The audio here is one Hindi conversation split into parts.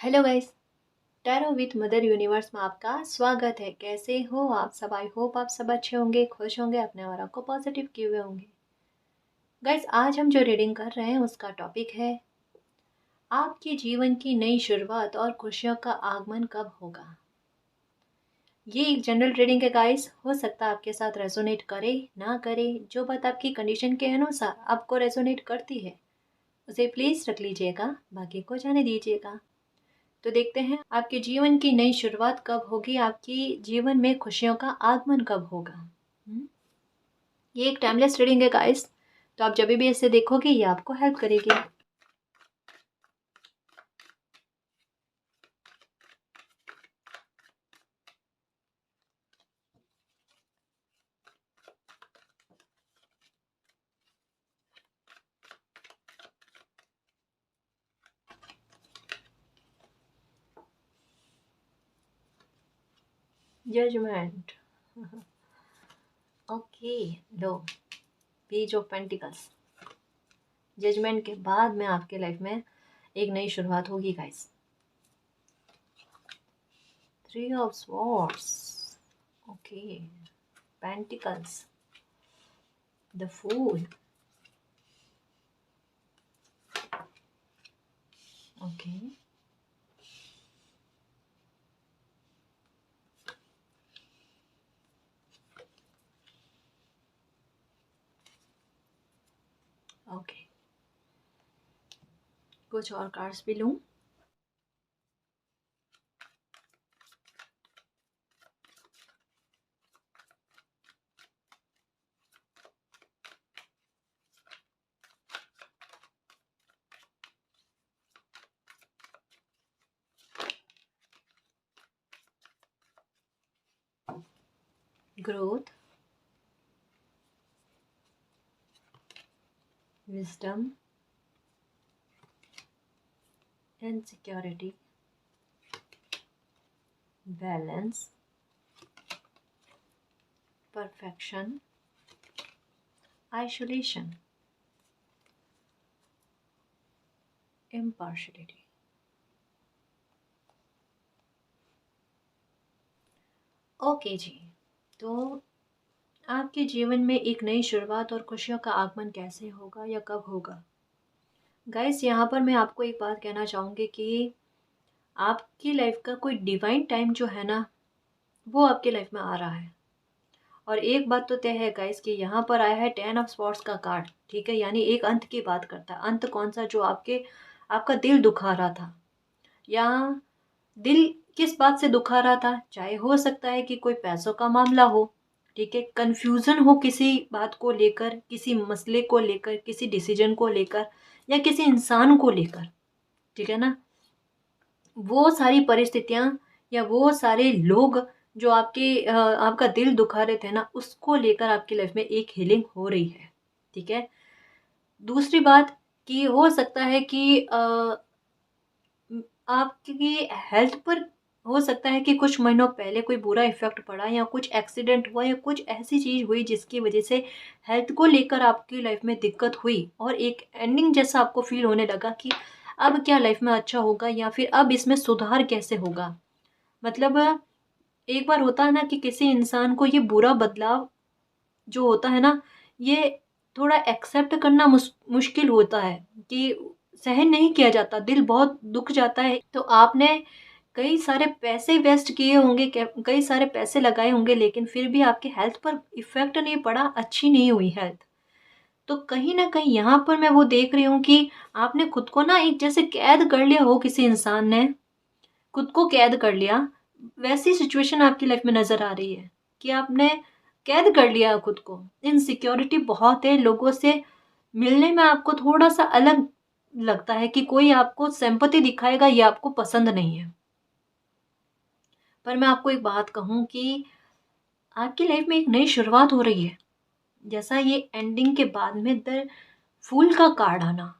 Hello guys. Tarot with mother universe में आपका स्वागत है। कैसे हो आप सब? आई होप आप सब अच्छे होंगे, खुश होंगे, अपने और को पॉजिटिव किए हुए होंगे। गाइस, आज हम जो रीडिंग कर रहे हैं उसका टॉपिक है आपके जीवन की नई शुरुआत और खुशियों का आगमन कब होगा। ये एक जनरल रीडिंग है गाइस, हो सकता है आपके साथ रेजोनेट करे ना करे। जो बात आपकी कंडीशन के अनुसार आपको रेजोनेट करती है उसे प्लीज रख लीजिएगा, बाकी को जाने दीजिएगा। तो देखते हैं आपके जीवन की नई शुरुआत कब होगी, आपकी जीवन में खुशियों का आगमन कब होगा। ये एक टाइमलेस रीडिंग है गाइस, तो आप जब भी इसे देखोगे ये आपको हेल्प करेगी। जजमेंट। ओके, लो, पेज ऑफ पेंटिकल्स। जजमेंट के बाद में आपके लाइफ में एक नई शुरुआत होगी guys. Three of swords. Okay, pentacles, the fool. Okay, okay, कुछ और कार्ड्स भी लूं? Growth, wisdom, insecurity, balance, perfection, isolation, impartiality। Okay जी, तो आपके जीवन में एक नई शुरुआत और खुशियों का आगमन कैसे होगा या कब होगा। गाइस, यहाँ पर मैं आपको एक बात कहना चाहूँगी कि आपकी लाइफ का कोई डिवाइन टाइम जो है ना, वो आपकी लाइफ में आ रहा है। और एक बात तो तय है गाइस कि यहाँ पर आया है 10 ऑफ स्वॉर्ड्स का कार्ड, ठीक है, यानी एक अंत की बात करता है। अंत कौन सा? जो आपका दिल दुखा रहा था, या दिल किस बात से दुखा रहा था? चाहे हो सकता है कि कोई पैसों का मामला हो, ठीक है, कंफ्यूजन हो किसी बात को लेकर, किसी मसले को लेकर, किसी डिसीजन को लेकर, या किसी इंसान को लेकर, ठीक है ना। वो सारी परिस्थितियां या वो सारे लोग जो आपका दिल दुखा रहे थे ना, उसको लेकर आपकी लाइफ में एक हीलिंग हो रही है, ठीक है। दूसरी बात कि हो सकता है कि आपकी हेल्थ पर हो सकता है कि कुछ महीनों पहले कोई बुरा इफेक्ट पड़ा, या कुछ एक्सीडेंट हुआ, या कुछ ऐसी चीज हुई जिसकी वजह से हेल्थ को लेकर आपकी लाइफ में दिक्कत हुई, और एक एंडिंग जैसा आपको फील होने लगा कि अब क्या लाइफ में अच्छा होगा, या फिर अब इसमें सुधार कैसे होगा। मतलब एक बार होता है ना कि किसी इंसान को ये बुरा बदलाव जो होता है ना, ये थोड़ा एक्सेप्ट करना मुश्किल होता है, कि सहन नहीं किया जाता, दिल बहुत दुख जाता है। तो आपने कई सारे पैसे वेस्ट किए होंगे, कई सारे पैसे लगाए होंगे, लेकिन फिर भी आपके हेल्थ पर इफेक्ट नहीं पड़ा, अच्छी नहीं हुई हेल्थ। तो कहीं ना कहीं यहाँ पर मैं वो देख रही हूँ कि आपने खुद को ना एक जैसे कैद कर लिया हो, किसी इंसान ने खुद को कैद कर लिया, वैसी सिचुएशन आपकी लाइफ में नजर आ रही है कि आपने कैद कर लिया खुद को। इनसिक्योरिटी बहुत है, लोगों से मिलने में आपको थोड़ा सा अलग लगता है कि कोई आपको सिंपैथी दिखाएगा, ये आपको पसंद नहीं है। पर मैं आपको एक बात कहूँ कि आपकी लाइफ में एक नई शुरुआत हो रही है। जैसा ये एंडिंग के बाद में द फूल का कार्ड आना,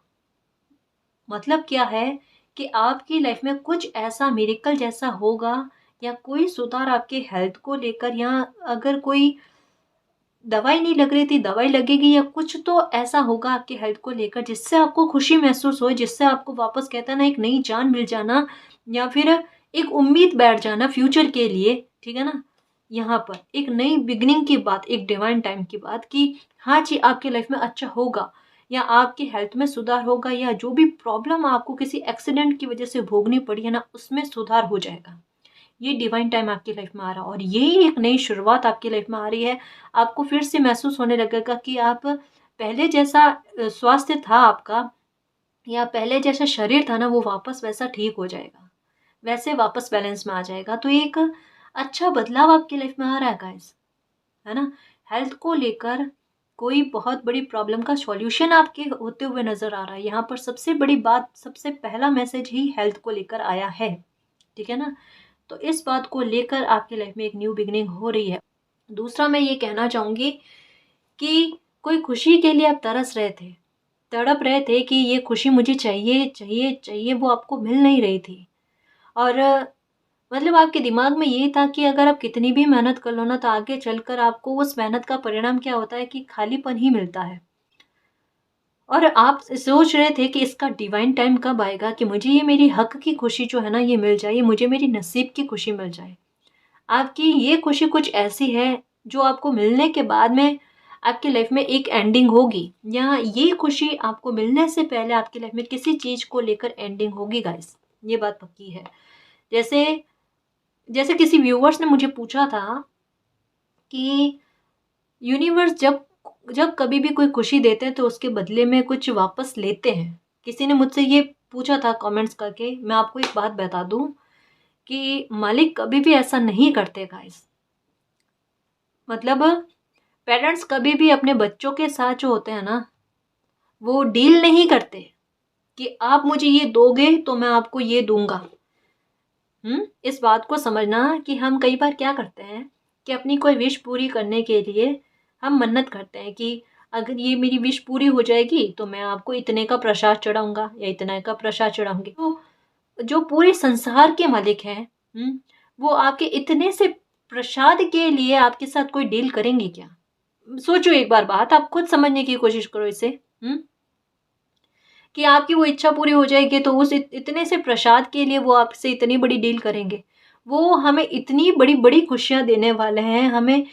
मतलब क्या है कि आपकी लाइफ में कुछ ऐसा मिरेकल जैसा होगा, या कोई सुधार आपके हेल्थ को लेकर, या अगर कोई दवाई नहीं लग रही थी, दवाई लगेगी, या कुछ तो ऐसा होगा आपकी हेल्थ को लेकर जिससे आपको खुशी महसूस हो, जिससे आपको वापस कहता है ना एक नई जान मिल जाना, या फिर एक उम्मीद बैठ जाना फ्यूचर के लिए, ठीक है ना। यहाँ पर एक नई बिगनिंग की बात, एक डिवाइन टाइम की बात कि हाँ जी आपकी लाइफ में अच्छा होगा, या आपकी हेल्थ में सुधार होगा, या जो भी प्रॉब्लम आपको किसी एक्सीडेंट की वजह से भोगनी पड़ी है ना, उसमें सुधार हो जाएगा। ये डिवाइन टाइम आपकी लाइफ में आ रहा है और यही एक नई शुरुआत आपकी लाइफ में आ रही है। आपको फिर से महसूस होने लगेगा कि आप पहले जैसा स्वास्थ्य था आपका, या पहले जैसा शरीर था ना, वो वापस वैसा ठीक हो जाएगा, वैसे वापस बैलेंस में आ जाएगा। तो एक अच्छा बदलाव आपकी लाइफ में आ रहा है गाइस, है ना। हेल्थ को लेकर कोई बहुत बड़ी प्रॉब्लम का सॉल्यूशन आपके होते हुए नजर आ रहा है। यहाँ पर सबसे बड़ी बात, सबसे पहला मैसेज ही हेल्थ को लेकर आया है, ठीक है ना। तो इस बात को लेकर आपकी लाइफ में एक न्यू बिगनिंग हो रही है। दूसरा मैं ये कहना चाहूँगी कि कोई खुशी के लिए आप तरस रहे थे, तड़प रहे थे कि ये खुशी मुझे चाहिए चाहिए चाहिए, वो आपको मिल नहीं रही थी। और मतलब आपके दिमाग में ये था कि अगर आप कितनी भी मेहनत कर लो ना, तो आगे चलकर आपको उस मेहनत का परिणाम क्या होता है कि खालीपन ही मिलता है। और आप सोच रहे थे कि इसका डिवाइन टाइम कब आएगा कि मुझे ये मेरी हक की खुशी जो है ना ये मिल जाए, ये मुझे मेरी नसीब की खुशी मिल जाए। आपकी ये खुशी कुछ ऐसी है जो आपको मिलने के बाद में आपकी लाइफ में एक एंडिंग होगी, या ये खुशी आपको मिलने से पहले आपकी लाइफ में किसी चीज को लेकर एंडिंग होगी गाइस, ये बात पक्की है। जैसे जैसे किसी व्यूवर्स ने मुझे पूछा था कि यूनिवर्स जब जब कभी भी कोई खुशी देते हैं तो उसके बदले में कुछ वापस लेते हैं। किसी ने मुझसे ये पूछा था कमेंट्स करके। मैं आपको एक बात बता दूं कि मालिक कभी भी ऐसा नहीं करते गाइस। मतलब पेरेंट्स कभी भी अपने बच्चों के साथ जो होते हैं ना, वो डील नहीं करते कि आप मुझे ये दोगे तो मैं आपको ये दूंगा। इस बात को समझना कि हम कई बार क्या करते हैं कि अपनी कोई विश पूरी करने के लिए हम मन्नत करते हैं कि अगर ये मेरी विश पूरी हो जाएगी तो मैं आपको इतने का प्रसाद चढ़ाऊंगा या इतने का प्रसाद चढ़ाऊंगी। तो जो पूरे संसार के मालिक हैं, वो आपके इतने से प्रसाद के लिए आपके साथ कोई डील करेंगे क्या? सोचो एक बार, बात आप खुद समझने की कोशिश करो इसे। कि आपकी वो इच्छा पूरी हो जाएगी तो उस इतने से प्रसाद के लिए वो आपसे इतनी बड़ी डील करेंगे। वो हमें इतनी बड़ी बड़ी खुशियां देने वाले हैं हमें।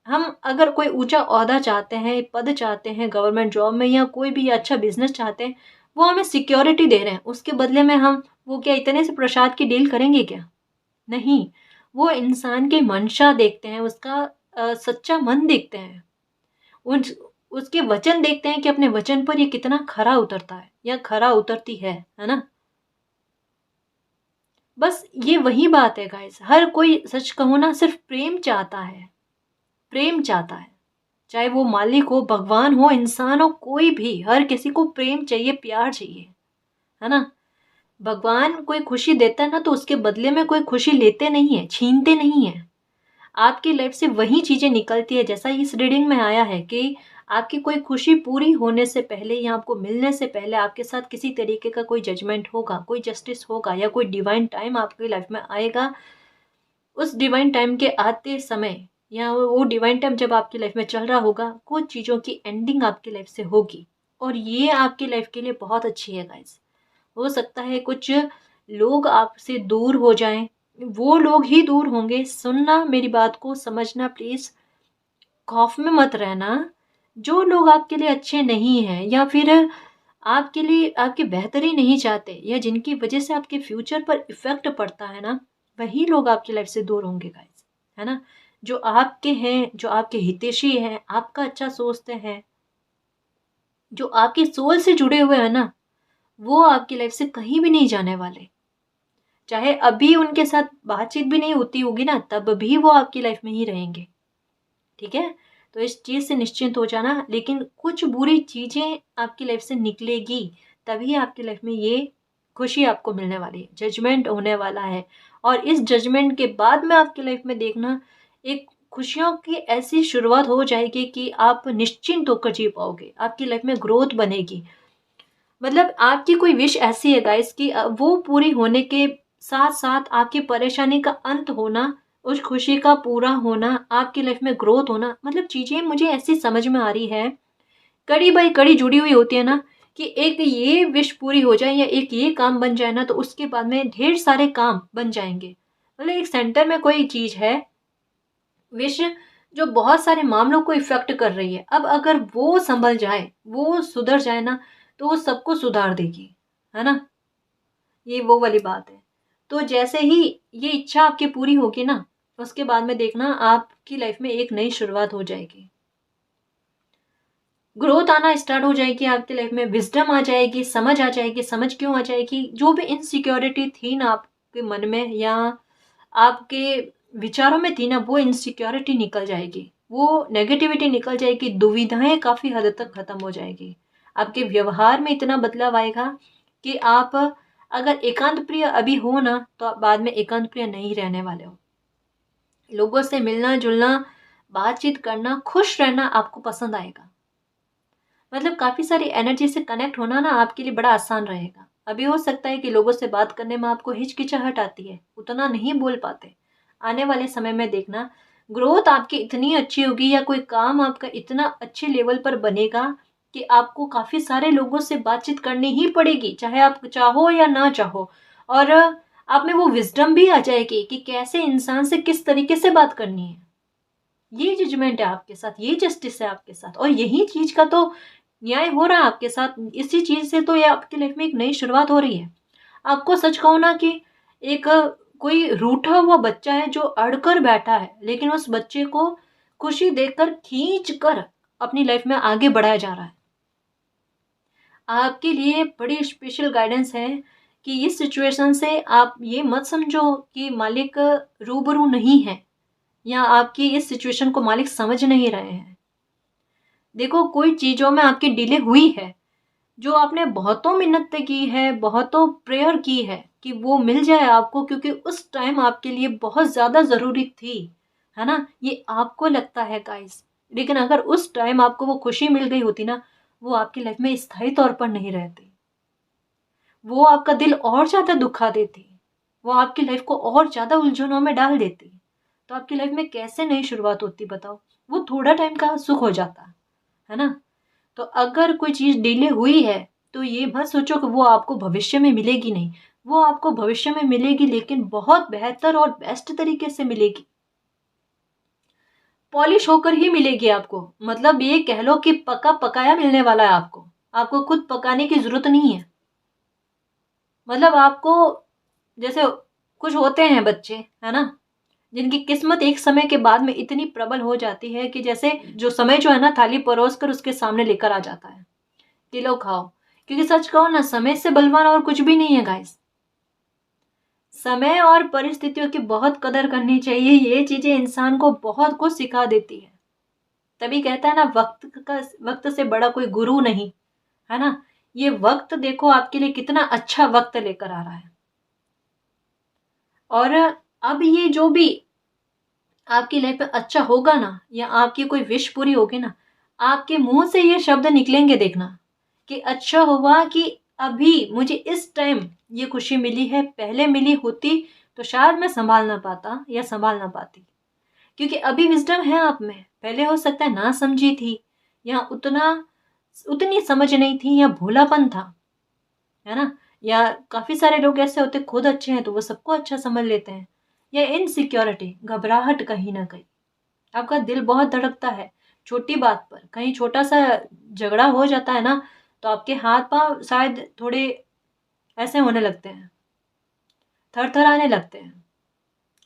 हम अगर कोई ऊंचा ओहदा चाहते हैं, पद चाहते हैं गवर्नमेंट जॉब में, या कोई भी अच्छा बिजनेस चाहते हैं, वो हमें सिक्योरिटी दे रहे हैं, उसके बदले में हम वो क्या इतने से प्रसाद की डील करेंगे क्या? नहीं। वो इंसान के मंशा देखते हैं, उसका सच्चा मन देखते हैं, उन उसके वचन देखते हैं कि अपने वचन पर ये कितना खरा उतरता है या खरा उतरती है ना। बस ये वही बात है गाइस। हर कोई सच कहूँ ना सिर्फ प्रेम चाहता है, प्रेम चाहता है। चाहे वो मालिक हो, भगवान हो, इंसान हो, कोई भी, हर किसी को प्रेम चाहिए, प्यार चाहिए, है ना। भगवान कोई खुशी देता है ना तो उसके बदले में कोई खुशी लेते नहीं है, छीनते नहीं है। आपकी लाइफ से वही चीजें निकलती है। जैसा इस रीडिंग में आया है कि आपकी कोई खुशी पूरी होने से पहले या आपको मिलने से पहले आपके साथ किसी तरीके का कोई जजमेंट होगा, कोई जस्टिस होगा, या कोई डिवाइन टाइम आपकी लाइफ में आएगा। उस डिवाइन टाइम के आते समय, या वो डिवाइन टाइम जब आपकी लाइफ में चल रहा होगा, कुछ चीज़ों की एंडिंग आपकी लाइफ से होगी, और ये आपकी लाइफ के लिए बहुत अच्छी है गाइस। हो सकता है कुछ लोग आपसे दूर हो जाएं, वो लोग ही दूर होंगे। सुनना मेरी बात को, समझना प्लीज। खौफ में मत रहना। जो लोग आपके लिए अच्छे नहीं हैं, या फिर आपके लिए आपकी बेहतरी नहीं चाहते, या जिनकी वजह से आपके फ्यूचर पर इफेक्ट पड़ता है ना, वही लोग आपकी लाइफ से दूर होंगे गाइस, है ना। जो आपके हैं, जो आपके हितैषी हैं, आपका अच्छा सोचते हैं, जो आपकी सोल से जुड़े हुए हैं ना, वो आपकी लाइफ से कहीं भी नहीं जाने वाले। चाहे अभी उनके साथ बातचीत भी नहीं होती होगी ना, तब भी वो आपकी लाइफ में ही रहेंगे, ठीक है। तो इस चीज से निश्चिंत हो जाना। लेकिन कुछ बुरी चीजें आपकी लाइफ से निकलेगी, तभी आपकी लाइफ में ये खुशी आपको मिलने वाली है। जजमेंट होने वाला है, और इस जजमेंट के बाद में आपकी लाइफ में देखना एक खुशियों की ऐसी शुरुआत हो जाएगी कि आप निश्चिंत होकर जी पाओगे। आपकी लाइफ में ग्रोथ बनेगी। मतलब आपकी कोई विश ऐसी है गाइस कि वो पूरी होने के साथ साथ आपकी परेशानी का अंत होना उस खुशी का पूरा होना, आपकी लाइफ में ग्रोथ होना, मतलब चीज़ें मुझे ऐसी समझ में आ रही है, कड़ी बाई कड़ी जुड़ी हुई होती है ना, कि एक ये विश पूरी हो जाए या एक ये काम बन जाए ना, तो उसके बाद में ढेर सारे काम बन जाएँगे। मतलब एक सेंटर में कोई चीज़ है, विश, जो बहुत सारे मामलों को इफ़ेक्ट कर रही है। अब अगर वो सँभल जाए, वो सुधर जाए ना, तो वो सबको सुधार देगी, है ना? ये वो वाली बात है। तो जैसे ही ये इच्छा आपकी पूरी होगी ना, उसके बाद में देखना आपकी लाइफ़ में एक नई शुरुआत हो जाएगी। ग्रोथ आना स्टार्ट हो जाएगी आपकी लाइफ़ में, विज़डम आ जाएगी, समझ आ जाएगी। समझ क्यों आ जाएगी? जो भी इनसिक्योरिटी थी ना आपके मन में या आपके विचारों में थी ना, वो इनसिक्योरिटी निकल जाएगी। वो नेगेटिविटी निकल जाएगी, दुविधाएँ काफ़ी हद तक खत्म हो जाएगी। आपके व्यवहार में इतना बदलाव आएगा कि आप अगर एकांत प्रिय अभी हो ना, तो आप बाद में एकांत प्रिय नहीं रहने वाले हो। लोगों से मिलना-जुलना, बातचीत करना, खुश रहना आपको पसंद आएगा। मतलब काफ़ी सारी एनर्जी से कनेक्ट होना ना आपके लिए बड़ा आसान रहेगा। अभी हो सकता है कि लोगों से बात करने में आपको हिचकिचाहट आती है, उतना नहीं बोल पाते। आने वाले समय में देखना, ग्रोथ आपकी इतनी अच्छी होगी या कोई काम आपका इतना अच्छे लेवल पर बनेगा कि आपको काफ़ी सारे लोगों से बातचीत करनी ही पड़ेगी, चाहे आप चाहो या ना चाहो। और आप में वो विज़डम भी आ जाएगी कि कैसे इंसान से किस तरीके से बात करनी है। ये जजमेंट है आपके साथ, ये जस्टिस है आपके साथ, और यही चीज़ का तो न्याय हो रहा है आपके साथ। इसी चीज़ से तो ये आपकी लाइफ में एक नई शुरुआत हो रही है। आपको सच कहूँ ना कि एक कोई रूठा हुआ बच्चा है जो अड़कर बैठा है, लेकिन उस बच्चे को खुशी देकर खींच कर अपनी लाइफ में आगे बढ़ाया जा रहा है। आपके लिए बड़ी स्पेशल गाइडेंस है कि इस सिचुएशन से आप ये मत समझो कि मालिक रूबरू नहीं है या आपकी इस सिचुएशन को मालिक समझ नहीं रहे हैं। देखो, कोई चीज़ों में आपकी डिले हुई है, जो आपने बहुतों मिन्नत की है, बहुतों प्रेयर की है कि वो मिल जाए आपको, क्योंकि उस टाइम आपके लिए बहुत ज़्यादा ज़रूरी थी, है ना? ये आपको लगता है गाइस, लेकिन अगर उस टाइम आपको वो खुशी मिल गई होती ना, वो आपकी लाइफ में स्थायी तौर पर नहीं रहती। वो आपका दिल और ज़्यादा दुखा देती, वो आपकी लाइफ को और ज़्यादा उलझनों में डाल देती। तो आपकी लाइफ में कैसे नई शुरुआत होती बताओ? वो थोड़ा टाइम का सुख हो जाता, है ना? तो अगर कोई चीज़ डिले हुई है, तो ये मत सोचो कि वो आपको भविष्य में मिलेगी नहीं। वो आपको भविष्य में मिलेगी, लेकिन बहुत बेहतर और बेस्ट तरीके से मिलेगी। पॉलिश होकर ही मिलेगी आपको। मतलब ये कह लो कि पका-पकाया मिलने वाला है आपको। आपको खुद पकाने की ज़रूरत नहीं है। मतलब आपको, जैसे कुछ होते हैं बच्चे, है ना? जिनकी किस्मत एक समय के बाद में इतनी प्रबल हो जाती है कि जैसे जो समय जो है ना, थाली परोस कर उसके सामने लेकर आ जाता है कि लो खाओ। क्योंकि सच कहो ना, समय से बलवान और कुछ भी नहीं है गाइस। समय और परिस्थितियों की बहुत कदर करनी चाहिए। ये चीजें इंसान को बहुत कुछ सिखा देती है। तभी कहता है ना, वक्त से बड़ा कोई गुरु नहीं, है ना? ये वक्त देखो आपके लिए कितना अच्छा वक्त लेकर आ रहा है। और अब ये जो भी आपकी लाइफ में अच्छा होगा ना, या आपकी कोई विश पूरी होगी ना, आपके मुंह से ये शब्द निकलेंगे, देखना कि अच्छा हुआ कि अभी मुझे इस टाइम ये खुशी मिली है, पहले मिली होती तो शायद मैं संभाल ना पाता या संभाल ना पाती। क्योंकि अभी विजडम है आप में, पहले हो सकता है ना समझी थी, या उतनी समझ नहीं थी, या भोलापन था, है ना? या काफी सारे लोग ऐसे होते, खुद अच्छे हैं तो वो सबको अच्छा समझ लेते हैं। या इनसिक्योरिटी, घबराहट कहीं ना कहीं, आपका दिल बहुत धड़कता है छोटी बात पर। कहीं छोटा सा झगड़ा हो जाता है ना, तो आपके हाथ पांव शायद थोड़े ऐसे होने लगते हैं, थर थर आने लगते हैं,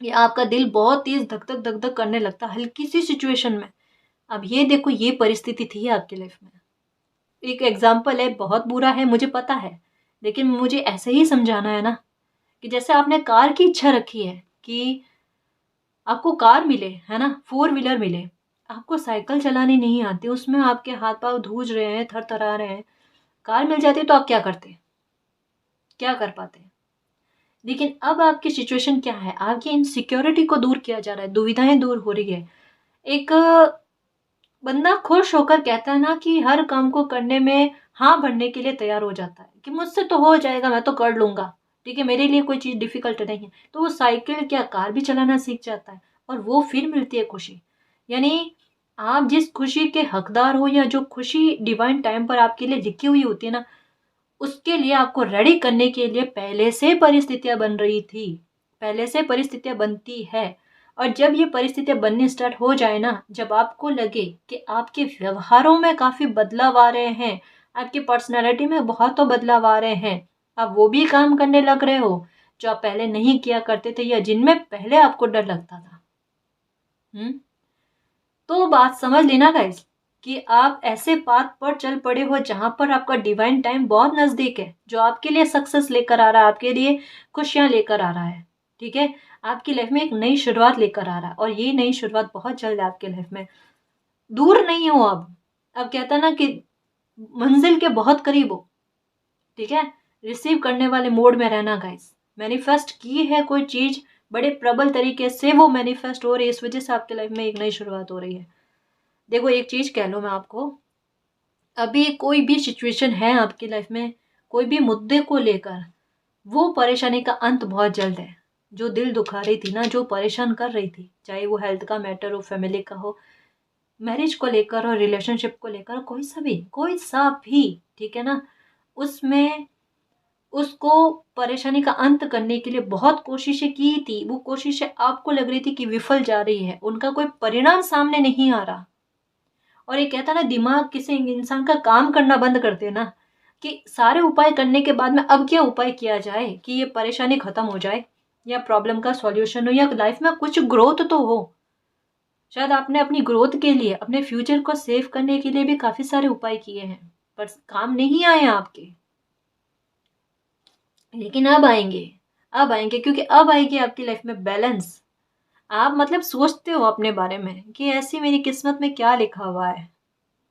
या आपका दिल बहुत तेज धक धक धक धक करने लगता है हल्की सी सिचुएशन में। अब ये देखो, ये परिस्थिति थी आपकी लाइफ में। एक एग्जाम्पल है, बहुत बुरा है मुझे पता है, लेकिन मुझे ऐसे ही समझाना है ना, कि जैसे आपने कार की इच्छा रखी है कि आपको कार मिले, है ना, फोर व्हीलर मिले, आपको साइकिल चलानी नहीं आती, उसमें आपके हाथ पांव धूज रहे हैं, थर थर आ रहे हैं, कार मिल जाती तो आप क्या करते, क्या कर पाते? लेकिन अब आपकी सिचुएशन क्या है, आपकी इनसिक्योरिटी को दूर किया जा रहा है, दुविधाएं दूर हो रही है। एक बंदा खुश होकर कहता है ना कि हर काम को करने में हाँ भरने के लिए तैयार हो जाता है कि मुझसे तो हो जाएगा, मैं तो कर लूंगा, ठीक है, मेरे लिए कोई चीज़ डिफ़िकल्ट नहीं है, तो वो साइकिल क्या कार भी चलाना सीख जाता है और वो फिर मिलती है खुशी। यानी आप जिस खुशी के हकदार हो या जो खुशी डिवाइन टाइम पर आपके लिए लिखी हुई होती है ना, उसके लिए आपको रेडी करने के लिए पहले से परिस्थितियाँ बन रही थी, पहले से परिस्थितियाँ बनती है। और जब ये परिस्थितियाँ बननी स्टार्ट हो जाए ना, जब आपको लगे कि आपके व्यवहारों में काफ़ी बदलाव आ रहे हैं, आपकी पर्सनैलिटी में बहुत तो बदलाव आ रहे हैं, आप वो भी काम करने लग रहे हो, जो आप पहले नहीं किया करते थे या जिनमें पहले आपको डर लगता था। हुँ? तो बात समझ लेना गाइस कि आप ऐसे पाथ पर चल पड़े हो जहां पर आपका डिवाइन टाइम बहुत नजदीक है, जो आपके लिए सक्सेस लेकर आ रहा है, आपके लिए खुशियां लेकर आ रहा है। ठीक है, आपकी लाइफ में एक नई शुरुआत लेकर आ रहा है और ये नई शुरुआत बहुत जल्द आपके लाइफ में। दूर नहीं हो अब कहता ना कि मंजिल के बहुत करीब हो। ठीक है, रिसीव करने वाले मोड में रहना गाइस। मैनिफेस्ट की है कोई चीज बड़े प्रबल तरीके से, वो मैनिफेस्ट हो रही है, इस वजह से आपके लाइफ में एक नई शुरुआत हो रही है। देखो एक चीज कह लो मैं आपको, अभी कोई भी सिचुएशन है आपकी लाइफ में, कोई भी मुद्दे को लेकर, वो परेशानी का अंत बहुत जल्द है। जो दिल दुखा रही थी ना, जो परेशान कर रही थी, चाहे वो हेल्थ का मैटर हो, फैमिली का हो, मैरिज को लेकर और रिलेशनशिप को लेकर, कोई सा भी, ठीक है ना, उसमें उसको परेशानी का अंत करने के लिए बहुत कोशिशें की थी। वो कोशिशें आपको लग रही थी कि विफल जा रही है, उनका कोई परिणाम सामने नहीं आ रहा। और ये कहता ना, दिमाग किसी इंसान का काम करना बंद कर देना कि सारे उपाय करने के बाद में अब क्या उपाय किया जाए कि ये परेशानी खत्म हो जाए या प्रॉब्लम का सॉल्यूशन हो या लाइफ में कुछ ग्रोथ तो हो। शायद आपने अपनी ग्रोथ के लिए, अपने फ्यूचर को सेव करने के लिए भी काफी सारे उपाय किए हैं, पर काम नहीं आए आपके। लेकिन अब आएंगे क्योंकि अब आएगी आपकी लाइफ में बैलेंस। आप मतलब सोचते हो अपने बारे में कि ऐसी मेरी किस्मत में क्या लिखा हुआ है,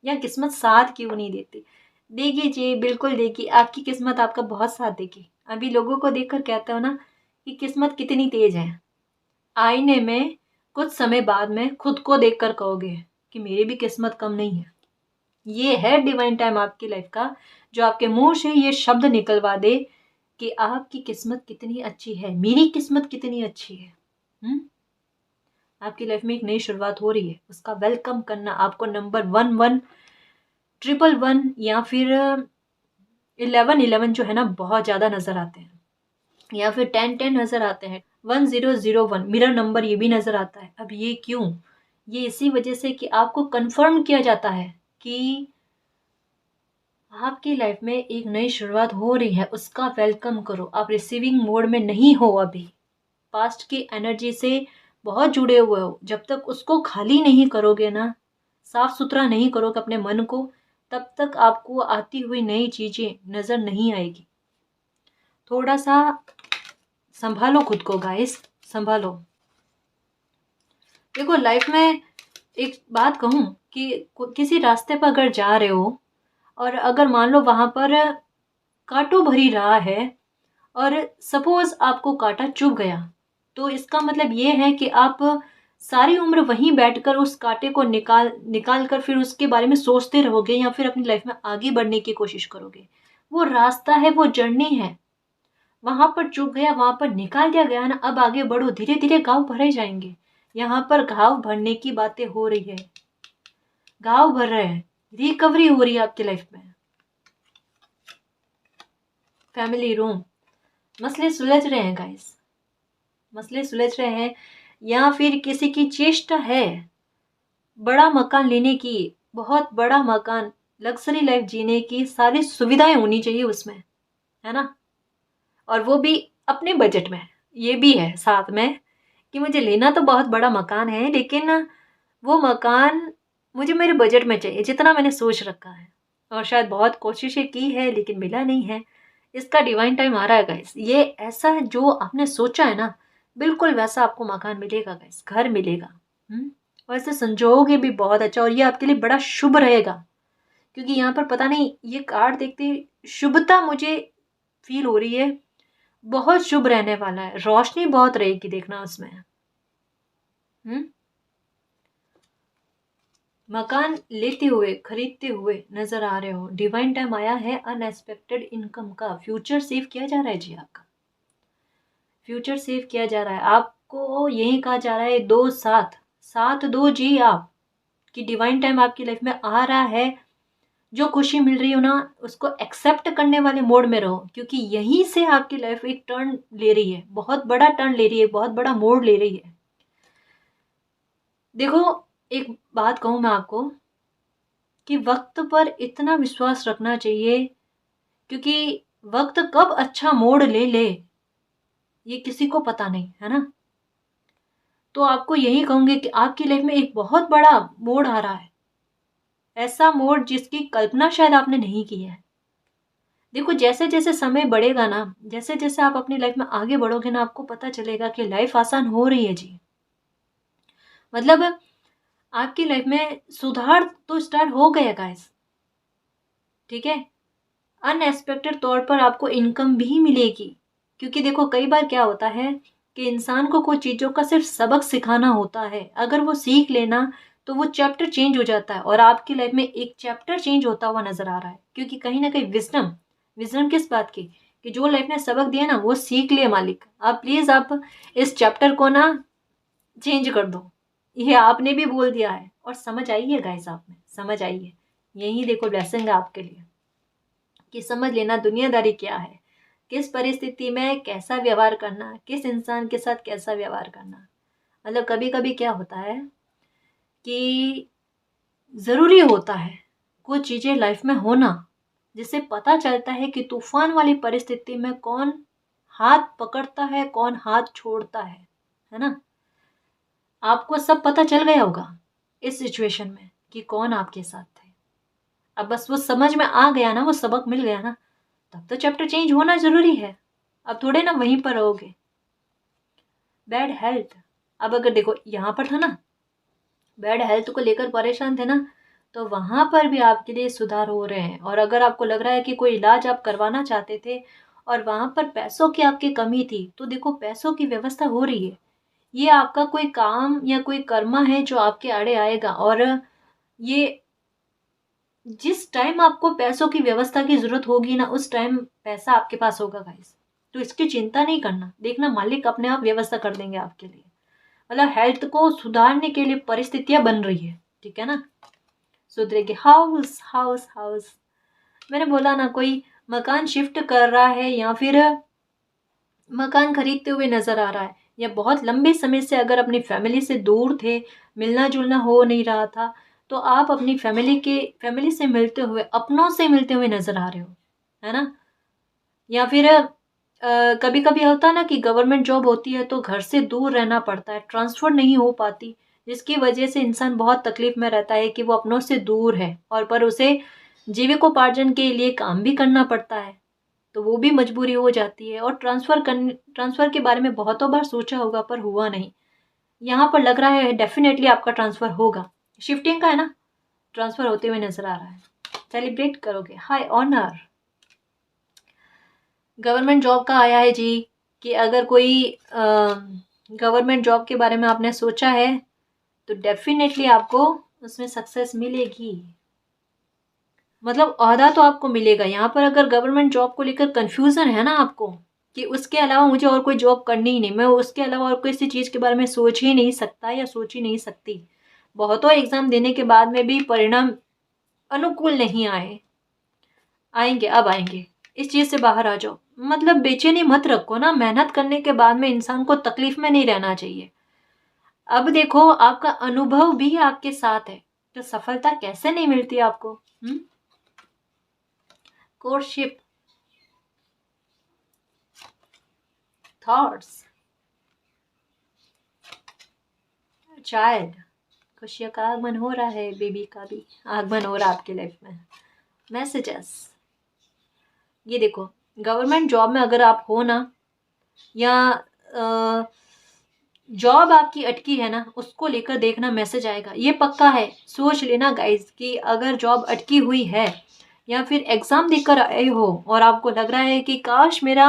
या किस्मत साथ क्यों नहीं देती। देगी जी, बिल्कुल देगी, आपकी किस्मत आपका बहुत साथ देगी। अभी लोगों को देखकर कहते हो ना कि किस्मत कितनी तेज है, आईने में कुछ समय बाद में खुद को देखकर कहोगे कि मेरी भी किस्मत कम नहीं है। ये है डिवाइन टाइम आपकी लाइफ का, जो आपके मुंह से ये शब्द निकलवा दे कि आपकी किस्मत कितनी अच्छी है, मेरी किस्मत कितनी अच्छी है। हम्म, आपकी लाइफ में एक नई शुरुआत हो रही है, उसका वेलकम करना। आपको नंबर 1111 या फिर 1111 जो है ना, बहुत ज्यादा नजर आते हैं, या फिर 1010 नजर आते हैं, 1001 मिरर नंबर ये भी नजर आता है। अब ये क्यों? ये इसी वजह से कि आपको कंफर्म किया जाता है कि आपकी लाइफ में एक नई शुरुआत हो रही है, उसका वेलकम करो। आप रिसीविंग मोड में नहीं हो अभी, पास्ट की एनर्जी से बहुत जुड़े हुए हो। जब तक उसको खाली नहीं करोगे ना, साफ सुथरा नहीं करोगे अपने मन को, तब तक आपको आती हुई नई चीजें नजर नहीं आएगी। थोड़ा सा संभालो खुद को गाइस, संभालो। देखो लाइफ में एक बात कहूं कि किसी रास्ते पर अगर जा रहे हो और अगर मान लो वहां पर कांटों भरी राह है और सपोज आपको कांटा चुभ गया, तो इसका मतलब ये है कि आप सारी उम्र वहीं बैठकर उस कांटे को निकाल निकाल कर फिर उसके बारे में सोचते रहोगे या फिर अपनी लाइफ में आगे बढ़ने की कोशिश करोगे। वो रास्ता है, वो जर्नी है। वहां पर चुभ गया, वहां पर निकाल दिया गया ना, अब आगे बढ़ो, धीरे धीरे घाव भरे जाएंगे। यहाँ पर घाव भरने की बातें हो रही है, घाव भर रहे हैं, रिकवरी हो रही है आपकी लाइफ में। फैमिली रूम, मसले सुलझ रहे हैं गाइस, मसले सुलझ रहे हैं। या फिर किसी की चेष्टा है बड़ा मकान लेने की, बहुत बड़ा मकान, लग्जरी लाइफ जीने की सारी सुविधाएं होनी चाहिए उसमें, है ना, और वो भी अपने बजट में। ये भी है साथ में कि मुझे लेना तो बहुत बड़ा मकान है, लेकिन वो मकान मुझे मेरे बजट में चाहिए, जितना मैंने सोच रखा है। और शायद बहुत कोशिशें की है लेकिन मिला नहीं है। इसका डिवाइन टाइम आ रहा है गाइस। ये ऐसा जो आपने सोचा है ना, बिल्कुल वैसा आपको मकान मिलेगा गाइस, घर मिलेगा। और इसे संजोगे भी बहुत अच्छा, और ये आपके लिए बड़ा शुभ रहेगा। क्योंकि यहाँ पर पता नहीं, ये कार्ड देखते ही शुभता मुझे फील हो रही है, बहुत शुभ रहने वाला है, रोशनी बहुत रहेगी, देखना उसमें। हम्म, मकान लेते हुए, खरीदते हुए नजर आ रहे हो, डिवाइन टाइम आया है अनएक्सपेक्टेड इनकम का, फ्यूचर सेव किया जा रहा है जी आपका। फ्यूचर सेव किया जा रहा है, आपको यही कहा जा रहा है 2 साथ 2 जी आप कि डिवाइन टाइम आपकी लाइफ में आ रहा है। जो खुशी मिल रही हो ना, उसको एक्सेप्ट करने वाले मोड में रहो, क्योंकि यहीं से आपकी लाइफ एक टर्न ले रही है, बहुत बड़ा टर्न ले रही है, बहुत बड़ा मोड़ ले रही है। देखो, एक बात कहूँ मैं आपको कि वक्त पर इतना विश्वास रखना चाहिए, क्योंकि वक्त कब अच्छा मोड़ ले ले ये किसी को पता नहीं है ना। तो आपको यही कहूंगी कि आपकी लाइफ में एक बहुत बड़ा मोड़ आ रहा है, ऐसा मोड़ जिसकी कल्पना शायद आपने नहीं की है। देखो, जैसे जैसे समय बढ़ेगा ना, जैसे जैसे आप अपनी लाइफ में आगे बढ़ोगे ना, आपको पता चलेगा कि लाइफ आसान हो रही है जी। मतलब आपकी लाइफ में सुधार तो स्टार्ट हो गया गाइस, ठीक है। अनएक्सपेक्टेड तौर पर आपको इनकम भी मिलेगी, क्योंकि देखो कई बार क्या होता है कि इंसान को कुछ चीज़ों का सिर्फ सबक सिखाना होता है, अगर वो सीख लेना तो वो चैप्टर चेंज हो जाता है, और आपकी लाइफ में एक चैप्टर चेंज होता हुआ नजर आ रहा है, क्योंकि कहीं ना कहीं विजडम, विजडम किस बात की, कि जो लाइफ ने सबक दिया ना वो सीख लिए मालिक, आप प्लीज आप इस चैप्टर को ना चेंज कर दो। ये आपने भी बोल दिया है, और समझ आई है गाइस, आप में समझ आई है। यही देखो ब्लेसिंग है आपके लिए, कि समझ लेना दुनियादारी क्या है, किस परिस्थिति में कैसा व्यवहार करना, किस इंसान के साथ कैसा व्यवहार करना। मतलब कभी कभी क्या होता है कि ज़रूरी होता है कुछ चीज़ें लाइफ में होना, जिससे पता चलता है कि तूफान वाली परिस्थिति में कौन हाथ पकड़ता है, कौन हाथ छोड़ता है ना। आपको सब पता चल गया होगा इस सिचुएशन में कि कौन आपके साथ थे। अब बस वो समझ में आ गया ना, वो सबक मिल गया ना, तब तो चैप्टर चेंज होना जरूरी है। अब थोड़े ना वहीं पर रहोगे। बैड हेल्थ, अब अगर देखो यहाँ पर था ना, बैड हेल्थ को लेकर परेशान थे ना, तो वहां पर भी आपके लिए सुधार हो रहे हैं। और अगर आपको लग रहा है कि कोई इलाज आप करवाना चाहते थे और वहां पर पैसों की आपकी कमी थी, तो देखो पैसों की व्यवस्था हो रही है। ये आपका कोई काम या कोई कर्मा है जो आपके आड़े आएगा, और ये जिस टाइम आपको पैसों की व्यवस्था की जरूरत होगी ना, उस टाइम पैसा आपके पास होगा गाइस। तो इसकी चिंता नहीं करना, देखना मालिक अपने आप व्यवस्था कर देंगे आपके लिए। मतलब हेल्थ को सुधारने के लिए परिस्थितियां बन रही है, ठीक है ना, सुधरेगी। हाउस हाउस हाउस, मैंने बोला ना, कोई मकान शिफ्ट कर रहा है या फिर मकान खरीदते हुए नजर आ रहा है, या बहुत लंबे समय से अगर अपनी फैमिली से दूर थे, मिलना जुलना हो नहीं रहा था, तो आप अपनी फैमिली से मिलते हुए, अपनों से मिलते हुए नजर आ रहे हो, है ना। या फिर कभी कभी होता है ना कि गवर्नमेंट जॉब होती है तो घर से दूर रहना पड़ता है, ट्रांसफर नहीं हो पाती, जिसकी वजह से इंसान बहुत तकलीफ में रहता है कि वो अपनों से दूर है, और पर उसे जीविकोपार्जन के लिए काम भी करना पड़ता है, तो वो भी मजबूरी हो जाती है। और ट्रांसफ़र के बारे में बहुतों बार सोचा होगा पर हुआ नहीं। यहाँ पर लग रहा है डेफिनेटली आपका ट्रांसफ़र होगा, शिफ्टिंग का है ना, ट्रांसफ़र होते हुए नजर आ रहा है, सेलिब्रेट करोगे। हाई ऑनर, गवर्नमेंट जॉब का आया है जी, कि अगर कोई गवर्नमेंट जॉब के बारे में आपने सोचा है तो डेफिनेटली आपको उसमें सक्सेस मिलेगी। मतलब ओहदा तो आपको मिलेगा। यहाँ पर अगर गवर्नमेंट जॉब को लेकर कंफ्यूजन है ना आपको, कि उसके अलावा मुझे और कोई जॉब करनी ही नहीं, मैं उसके अलावा और किसी चीज़ के बारे में सोच ही नहीं सकता या सोच ही नहीं सकती, बहुतों एग्जाम देने के बाद में भी परिणाम अनुकूल नहीं आए, आएंगे, अब आएंगे, इस चीज़ से बाहर आ जाओ। मतलब बेचैनी मत रखो ना, मेहनत करने के बाद में इंसान को तकलीफ में नहीं रहना चाहिए। अब देखो आपका अनुभव भी आपके साथ है, तो सफलता कैसे नहीं मिलती आपको। कोर्टशिप, थॉट्स, चाइल्ड, खुशियों का आगमन हो रहा है, बेबी का भी आगमन हो रहा है आपकी लाइफ में। मैसेजेस, ये देखो गवर्नमेंट जॉब में अगर आप हो ना, या जॉब आपकी अटकी है ना, उसको लेकर देखना मैसेज आएगा, ये पक्का है। सोच लेना गाइज कि अगर जॉब अटकी हुई है, या फिर एग्ज़ाम देकर आए हो और आपको लग रहा है कि काश मेरा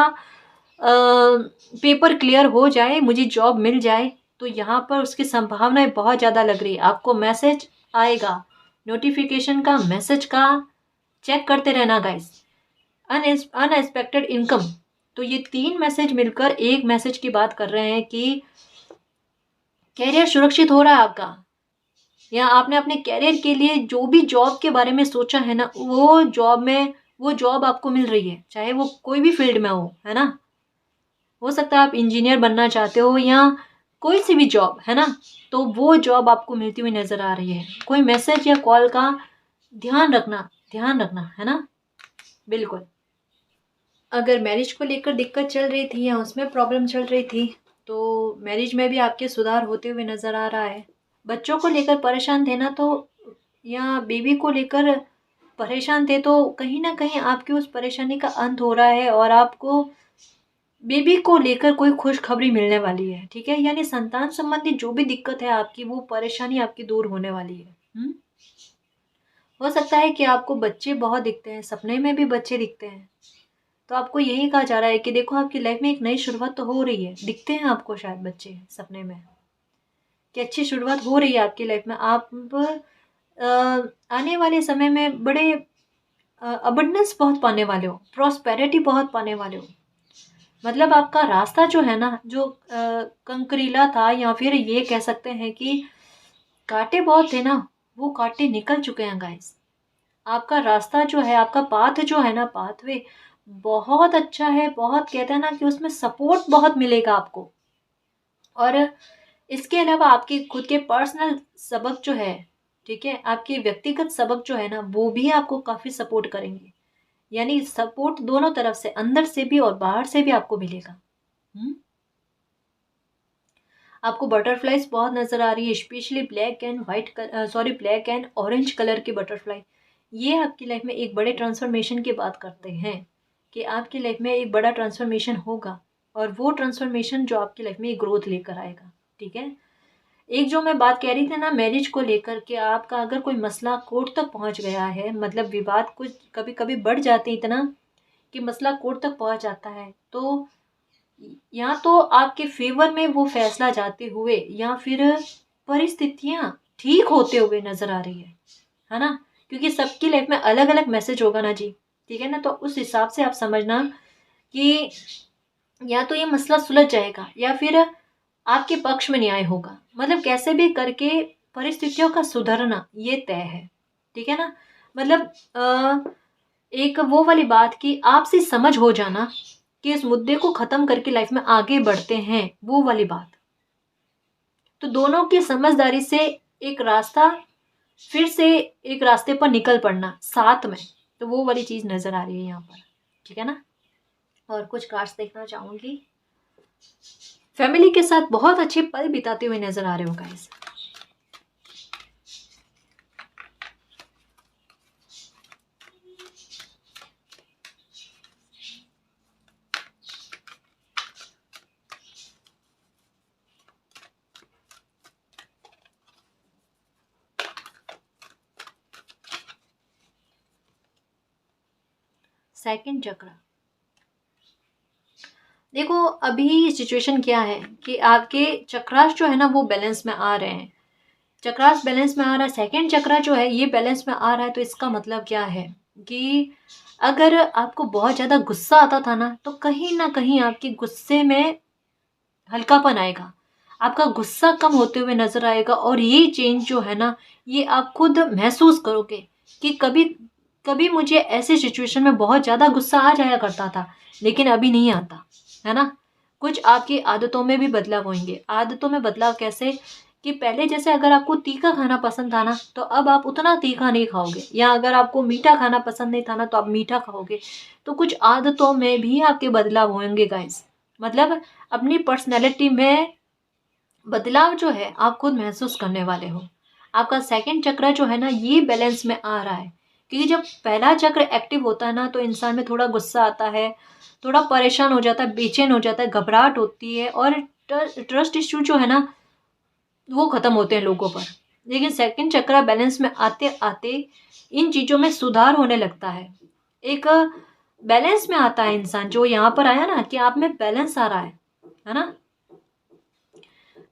पेपर क्लियर हो जाए, मुझे जॉब मिल जाए, तो यहाँ पर उसकी संभावनाएं बहुत ज़्यादा लग रही है। आपको मैसेज आएगा, नोटिफिकेशन का, मैसेज का चेक करते रहना गाइस। अनएक्सपेक्टेड इनकम, तो ये 3 मैसेज मिलकर एक मैसेज की बात कर रहे हैं कि करियर सुरक्षित हो रहा है आपका, या आपने अपने करियर के लिए जो भी जॉब के बारे में सोचा है ना, वो जॉब आपको मिल रही है, चाहे वो कोई भी फील्ड में है ना। हो सकता है आप इंजीनियर बनना चाहते हो या कोई सी भी जॉब, है ना, तो वो जॉब आपको मिलती हुई नज़र आ रही है। कोई मैसेज या कॉल का ध्यान रखना, है ना, बिल्कुल। अगर मैरिज को लेकर दिक्कत चल रही थी या उसमें प्रॉब्लम चल रही थी, तो मैरिज में भी आपके सुधार होते हुए नज़र आ रहा है। बच्चों को लेकर परेशान थे ना, तो या बेबी को लेकर परेशान थे, तो कहीं न कहीं आपकी उस परेशानी का अंत हो रहा है और आपको बेबी को लेकर कोई खुशखबरी मिलने वाली है, ठीक है? यानी संतान संबंधी जो भी दिक्कत है आपकी, वो परेशानी आपकी दूर होने वाली है। हो सकता है कि आपको बच्चे बहुत दिखते हैं, सपने में भी बच्चे दिखते हैं। तो आपको यही कहा जा रहा है कि देखो आपकी लाइफ में एक नई शुरुआत तो हो रही है। दिखते हैं आपको शायद बच्चे सपने में, कि अच्छी शुरुआत हो रही है आपकी लाइफ में। आप आने वाले समय में बड़े अबंडेंस बहुत पाने वाले हो, प्रॉस्पेरिटी बहुत पाने वाले हो। मतलब आपका रास्ता जो है ना, जो कंकरीला था, या फिर ये कह सकते हैं कि कांटे बहुत थे ना, वो कांटे निकल चुके हैं गाइस। आपका रास्ता जो है, आपका पाथ जो है ना, पाथवे बहुत अच्छा है। बहुत कहते हैं ना कि उसमें सपोर्ट बहुत मिलेगा आपको। और इसके अलावा आपके खुद के पर्सनल सबक जो है, ठीक है, आपके व्यक्तिगत सबक जो है ना, वो भी आपको काफ़ी सपोर्ट करेंगे। यानी सपोर्ट दोनों तरफ से, अंदर से भी और बाहर से भी आपको मिलेगा। आपको बटरफ्लाइज बहुत नज़र आ रही है, specially black and orange colour की बटरफ्लाई। ये आपकी लाइफ में एक बड़े ट्रांसफॉर्मेशन की बात करते हैं, कि आपकी लाइफ में एक बड़ा ट्रांसफॉर्मेशन होगा, और वो ट्रांसफॉर्मेशन जो आपकी लाइफ में एक ग्रोथ लेकर आएगा, ठीक है। एक जो मैं बात कह रही थी ना मैरिज को लेकर, कि आपका अगर कोई मसला कोर्ट तक पहुंच गया है, मतलब विवाद कुछ कभी कभी बढ़ जाते हैं इतना कि मसला कोर्ट तक पहुंच जाता है, तो या तो आपके फेवर में वो फैसला जाते हुए, या फिर परिस्थितियां ठीक होते हुए नजर आ रही है ना। क्योंकि सबकी लाइफ में अलग अलग मैसेज होगा ना जी, ठीक है ना। तो उस हिसाब से आप समझना कि या तो ये मसला सुलझ जाएगा, या फिर आपके पक्ष में न्याय होगा। मतलब कैसे भी करके परिस्थितियों का सुधरना ये तय है, ठीक है ना। मतलब एक वो वाली बात कि आपसे समझ हो जाना कि इस मुद्दे को खत्म करके लाइफ में आगे बढ़ते हैं, वो वाली बात। तो दोनों की समझदारी से एक रास्ता, फिर से एक रास्ते पर निकल पड़ना साथ में, तो वो वाली चीज नजर आ रही है यहाँ पर, ठीक है ना। और कुछ कार्ड्स देखना चाहूंगी। फैमिली के साथ बहुत अच्छे पल बिताते हुए नजर आ रहे हो गाइस। सेकंड चक्र, देखो अभी सिचुएशन क्या है कि आपके चक्रास जो है ना, वो बैलेंस में आ रहे हैं। चक्रास बैलेंस में आ रहा है, सेकंड चक्रा जो है ये बैलेंस में आ रहा है। तो इसका मतलब क्या है कि अगर आपको बहुत ज़्यादा गुस्सा आता था ना, तो कहीं ना कहीं आपके गुस्से में हल्कापन आएगा, आपका गुस्सा कम होते हुए नजर आएगा। और ये चेंज जो है ना, ये आप खुद महसूस करोगे कि कभी कभी मुझे ऐसे सिचुएशन में बहुत ज़्यादा गुस्सा आ जाया करता था, लेकिन अभी नहीं आता, है ना। कुछ आपकी आदतों में भी बदलाव होंगे। आदतों में बदलाव कैसे, कि पहले जैसे अगर आपको तीखा खाना पसंद था ना, तो अब आप उतना तीखा नहीं खाओगे, या अगर आपको मीठा खाना पसंद नहीं था ना, तो आप मीठा खाओगे। तो कुछ आदतों में भी आपके बदलाव होंगे गाइस। मतलब अपनी पर्सनैलिटी में बदलाव जो है आप खुद महसूस करने वाले हो। आपका सेकंड चक्र जो है ना, ये बैलेंस में आ रहा है। क्योंकि जब पहला चक्र एक्टिव होता है ना, तो इंसान में थोड़ा गुस्सा आता है, थोड़ा परेशान हो जाता है, बेचैन हो जाता है, घबराहट होती है, और ट्रस्ट इश्यू जो है ना, वो खत्म होते हैं लोगों पर। लेकिन सेकंड चक्र बैलेंस में आते आते इन चीज़ों में सुधार होने लगता है। एक बैलेंस में आता है इंसान, जो यहाँ पर आया ना कि आप में बैलेंस आ रहा है ना।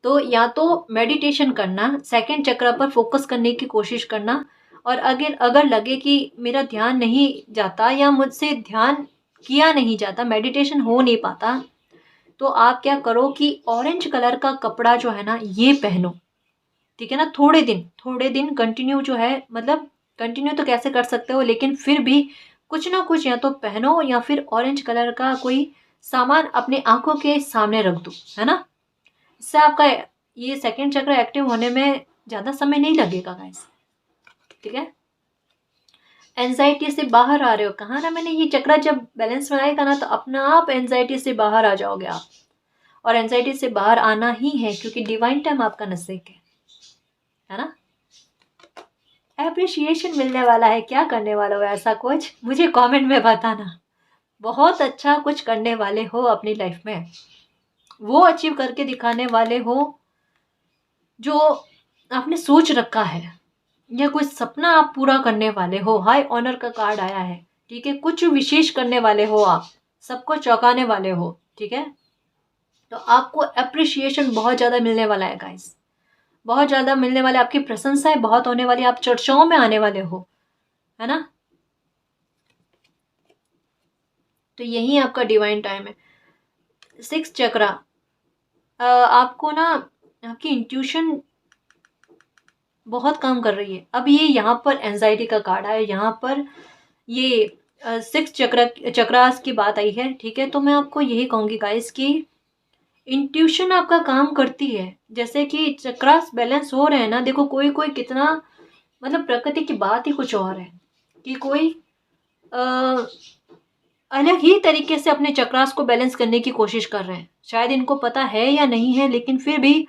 तो या तो मेडिटेशन करना, सेकंड चक्र पर फोकस करने की कोशिश करना। और अगर अगर लगे कि मेरा ध्यान नहीं जाता, या मुझसे ध्यान किया नहीं जाता, मेडिटेशन हो नहीं पाता, तो आप क्या करो कि ऑरेंज कलर का कपड़ा जो है ना ये पहनो, ठीक है ना। थोड़े दिन कंटिन्यू जो है, मतलब कंटिन्यू तो कैसे कर सकते हो, लेकिन फिर भी कुछ ना कुछ या तो पहनो या फिर ऑरेंज कलर का कोई सामान अपने आंखों के सामने रख दो, है ना। इससे आपका ये सेकंड चक्र एक्टिव होने में ज़्यादा समय नहीं लगेगा गाइस, ठीक है। एंजाइटी से बाहर आ रहे हो, कहा ना मैंने, ये चक्र जब बैलेंस में आएगा ना तो अपना आप एंजाइटी से बाहर आ जाओगे आप। और एंजाइटी से बाहर आना ही है, क्योंकि डिवाइन टाइम आपका नज़दीक है ना। एप्रिशिएशन मिलने वाला है, क्या करने वाला हो ऐसा कुछ मुझे कमेंट में बताना। बहुत अच्छा कुछ करने वाले हो अपनी लाइफ में, वो अचीव करके दिखाने वाले हो जो आपने सोच रखा है, या कोई सपना आप पूरा करने वाले हो। हाई ऑनर का कार्ड आया है, ठीक है। कुछ विशेष करने वाले हो आप, सबको चौंकाने वाले हो, ठीक है। तो आपको अप्रिशिएशन बहुत ज़्यादा मिलने वाला है गाइस, बहुत ज़्यादा मिलने वाले, आपकी प्रशंसाएं बहुत होने वाली, आप चर्चाओं में आने वाले हो, है ना। तो यही आपका डिवाइन टाइम है। 6 चक्रा, आपको ना आपकी इंट्यूशन बहुत काम कर रही है। अब ये यहाँ पर एंजाइटी का कार्ड है, यहाँ पर ये 6 चक्रास की बात आई है, ठीक है। तो मैं आपको यही कहूँगी गाइस कि इंट्यूशन आपका काम करती है। जैसे कि चक्रास बैलेंस हो रहे हैं ना, देखो कोई कोई कितना, मतलब प्रकृति की बात ही कुछ और है कि कोई अ, अलग ही तरीके से अपने चक्रास को बैलेंस करने की कोशिश कर रहे हैं। शायद इनको पता है या नहीं है, लेकिन फिर भी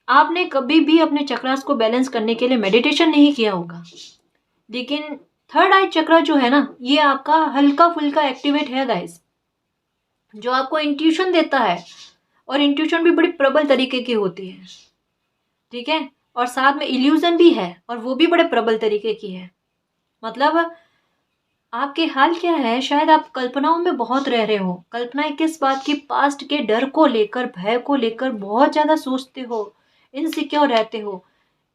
आपने कभी भी अपने चक्रास को बैलेंस करने के लिए मेडिटेशन नहीं किया होगा, लेकिन थर्ड आई चक्र जो है ना ये आपका हल्का फुल्का एक्टिवेट है गाइस, जो आपको इंट्यूशन देता है। और इंट्यूशन भी बड़ी प्रबल तरीके की होती है, ठीक है। और साथ में इल्यूजन भी है, और वो भी बड़े प्रबल तरीके की है। मतलब आपके हाल क्या है, शायद आप कल्पनाओं में बहुत रह रहे हो। कल्पनाएं किस बात की, पास्ट के डर को लेकर, भय को लेकर बहुत ज़्यादा सोचते हो, इनसिक्योर रहते हो।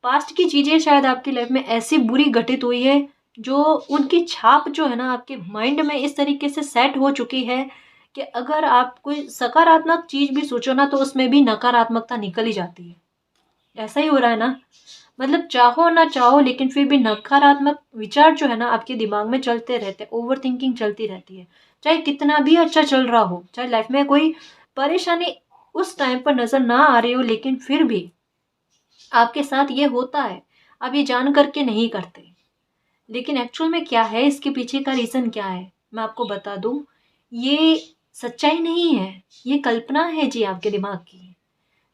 पास्ट की चीज़ें शायद आपकी लाइफ में ऐसी बुरी घटित हुई है, जो उनकी छाप जो है ना आपके माइंड में इस तरीके से सेट हो चुकी है कि अगर आप कोई सकारात्मक चीज़ भी सोचो ना तो उसमें भी नकारात्मकता निकल ही जाती है। ऐसा ही हो रहा है ना, मतलब चाहो ना चाहो लेकिन फिर भी नकारात्मक विचार जो है ना आपके दिमाग में चलते रहते हैं, ओवर थिंकिंग चलती रहती है। चाहे कितना भी अच्छा चल रहा हो, चाहे लाइफ में कोई परेशानी उस टाइम पर नजर ना आ रही हो, लेकिन फिर भी आपके साथ ये होता है। आप ये जान करके नहीं करते, लेकिन एक्चुअल में क्या है, इसके पीछे का रीज़न क्या है मैं आपको बता दूं। ये सच्चाई नहीं है, ये कल्पना है जी आपके दिमाग की।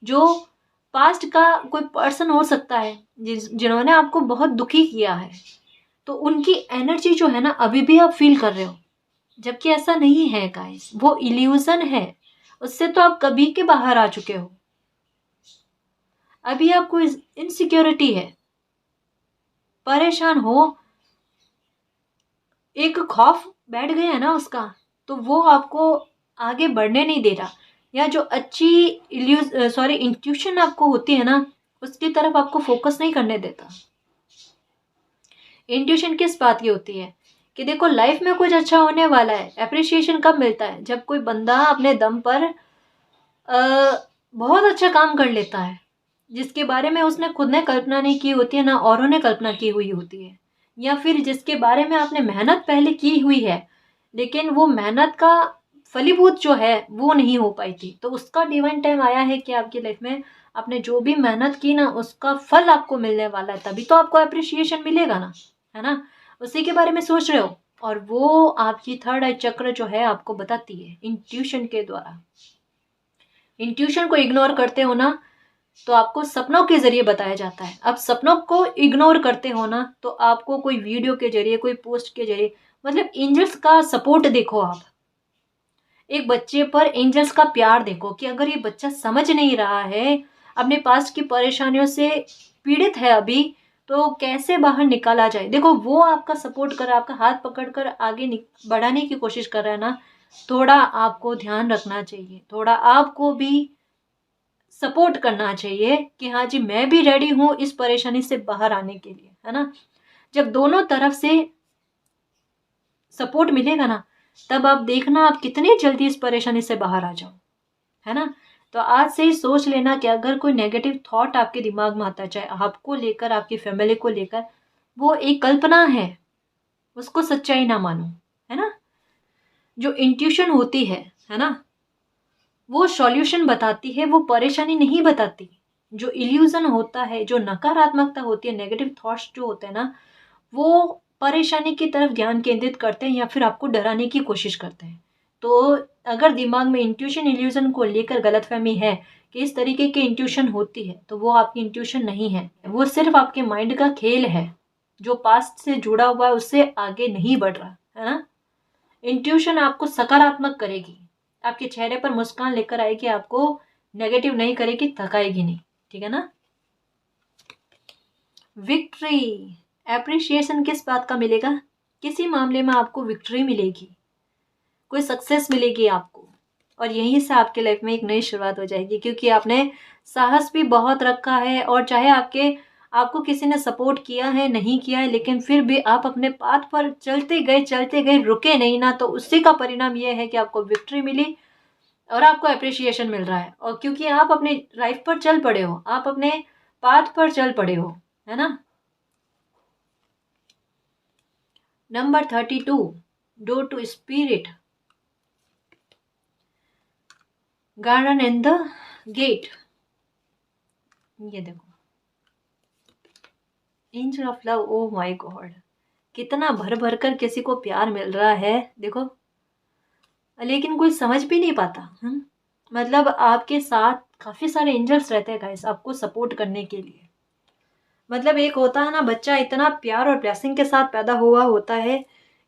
जो पास्ट का कोई पर्सन हो सकता है जिन्होंने आपको बहुत दुखी किया है, तो उनकी एनर्जी जो है ना अभी भी आप फील कर रहे हो, जबकि ऐसा नहीं है गाइस, वो इल्यूजन है। उससे तो आप कभी के बाहर आ चुके हो। अभी आपको इनसिक्योरिटी है, परेशान हो, एक खौफ बैठ गया है ना उसका, तो वो आपको आगे बढ़ने नहीं दे रहा। या जो अच्छी इंट्यूशन आपको होती है ना, उसकी तरफ आपको फोकस नहीं करने देता। इंट्यूशन किस बात की होती है कि देखो लाइफ में कुछ अच्छा होने वाला है। अप्रिसिएशन कब मिलता है, जब कोई बंदा अपने दम पर बहुत अच्छा काम कर लेता है, जिसके बारे में उसने खुद ने कल्पना नहीं की होती है ना औरों ने कल्पना की हुई होती है, या फिर जिसके बारे में आपने मेहनत पहले की हुई है, लेकिन वो मेहनत का फलीभूत जो है वो नहीं हो पाई थी। तो उसका डिवाइन टाइम आया है कि आपकी लाइफ में आपने जो भी मेहनत की ना उसका फल आपको मिलने वाला है, तभी तो आपको अप्रिसिएशन मिलेगा ना, है ना। उसी के बारे में सोच रहे हो, और वो आपकी थर्ड आई चक्र जो है आपको बताती है इंट्यूशन के द्वारा। इंट्यूशन को इग्नोर करते हो ना तो आपको सपनों के जरिए बताया जाता है। अब सपनों को इग्नोर करते हो ना तो आपको कोई वीडियो के जरिए, कोई पोस्ट के जरिए, मतलब एंजल्स का सपोर्ट देखो आप। एक बच्चे पर एंजल्स का प्यार देखो कि अगर ये बच्चा समझ नहीं रहा है, अपने पास्ट की परेशानियों से पीड़ित है अभी, तो कैसे बाहर निकाला जाए। देखो वो आपका सपोर्ट कर, आपका हाथ पकड़कर आगे बढ़ाने की कोशिश कर रहा है ना। थोड़ा आपको ध्यान रखना चाहिए, थोड़ा आपको भी सपोर्ट करना चाहिए कि हाँ जी मैं भी रेडी हूँ इस परेशानी से बाहर आने के लिए, है ना। जब दोनों तरफ से सपोर्ट मिलेगा ना तब आप देखना आप कितनी जल्दी इस परेशानी से बाहर आ जाओ, है ना। तो आज से ही सोच लेना कि अगर कोई नेगेटिव थॉट आपके दिमाग में आता है, चाहे आपको लेकर, आपकी फैमिली को लेकर, वो एक कल्पना है, उसको सच्चाई ना मानो, है ना। जो इंट्यूशन होती है ना, वो सॉल्यूशन बताती है, वो परेशानी नहीं बताती। जो इल्यूजन होता है, जो नकारात्मकता होती है, नेगेटिव थॉट्स जो होते हैं ना, वो परेशानी की तरफ ध्यान केंद्रित करते हैं या फिर आपको डराने की कोशिश करते हैं। तो अगर दिमाग में इंट्यूशन इल्यूजन को लेकर गलतफहमी है कि इस तरीके की इंट्यूशन होती है, तो वो आपकी इंट्यूशन नहीं है, वो सिर्फ आपके माइंड का खेल है जो पास्ट से जुड़ा हुआ है, उससे आगे नहीं बढ़ रहा, है ना। इंट्यूशन आपको सकारात्मक करेगी, आपके चेहरे पर मुस्कान लेकर आएगी, आपको नेगेटिव नहीं करेगी, थकाएगी नहीं, ठीक है ना। विक्ट्री, एप्रिशिएशन किस बात का मिलेगा? किसी मामले में आपको विक्ट्री मिलेगी, कोई सक्सेस मिलेगी आपको, और यहीं से आपके लाइफ में एक नई शुरुआत हो जाएगी, क्योंकि आपने साहस भी बहुत रखा है। और चाहे आपको किसी ने सपोर्ट किया है, नहीं किया है, लेकिन फिर भी आप अपने पाथ पर चलते गए, रुके नहीं ना, तो उसी का परिणाम यह है कि आपको विक्ट्री मिली और आपको अप्रिशिएशन मिल रहा है। और क्योंकि आप अपने लाइफ पर चल पड़े हो, आप अपने पाथ पर चल पड़े हो, है ना। Number 32, door to spirit, garden and the gate. ये देखो, angel of love, oh my god, कितना भर भर कर किसी को प्यार मिल रहा है, देखो, लेकिन कोई समझ भी नहीं पाता। मतलब आपके साथ काफी सारे एंजल्स रहते हैं गाइस, आपको सपोर्ट करने के लिए। मतलब एक होता है ना, बच्चा इतना प्यार और ब्लेसिंग के साथ पैदा हुआ होता है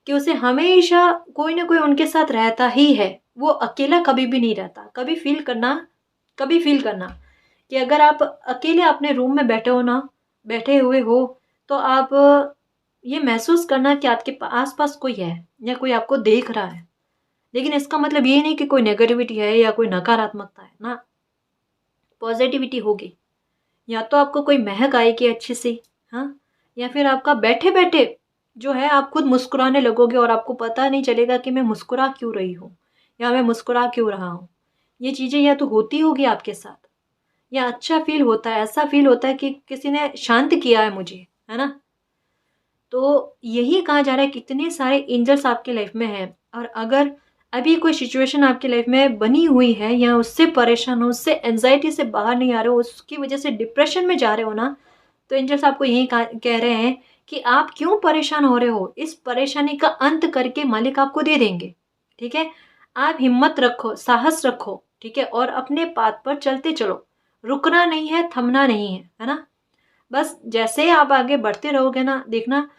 कि उसे हमेशा कोई ना कोई उनके साथ रहता ही है, वो अकेला कभी भी नहीं रहता। कभी फील करना कि अगर आप अकेले अपने रूम में बैठे हुए हो, तो आप ये महसूस करना कि आपके आस पास कोई है या कोई आपको देख रहा है। लेकिन इसका मतलब ये नहीं कि कोई नेगेटिविटी है या कोई नकारात्मकता है ना, पॉजिटिविटी होगी। या तो आपको कोई महक आएगी अच्छी सी, हाँ, या फिर आपका बैठे बैठे जो है आप खुद मुस्कुराने लगोगे और आपको पता नहीं चलेगा कि मैं मुस्कुरा क्यों रही हूँ या मैं मुस्कुरा क्यों रहा हूँ। ये चीज़ें या तो होती होगी आपके साथ, या अच्छा फील होता है, ऐसा फील होता है कि किसी ने शांत किया है मुझे, है ना। तो यही कहा जा रहा है कितने सारे एंजल्स आपके लाइफ में हैं। और अगर अभी कोई सिचुएशन आपकी लाइफ में बनी हुई है या उससे परेशान हो, उससे एंजाइटी से बाहर नहीं आ रहे हो, उसकी वजह से डिप्रेशन में जा रहे हो ना, तो एंजल्स आपको यही कह रहे हैं कि आप क्यों परेशान हो रहे हो, इस परेशानी का अंत करके मालिक आपको दे देंगे, ठीक है। आप हिम्मत रखो, साहस रखो, ठीक है, और अपने पाथ पर चलते चलो, रुकना नहीं है, थमना नहीं है ना। बस जैसे आप आगे बढ़ते रहोगे ना, देखना,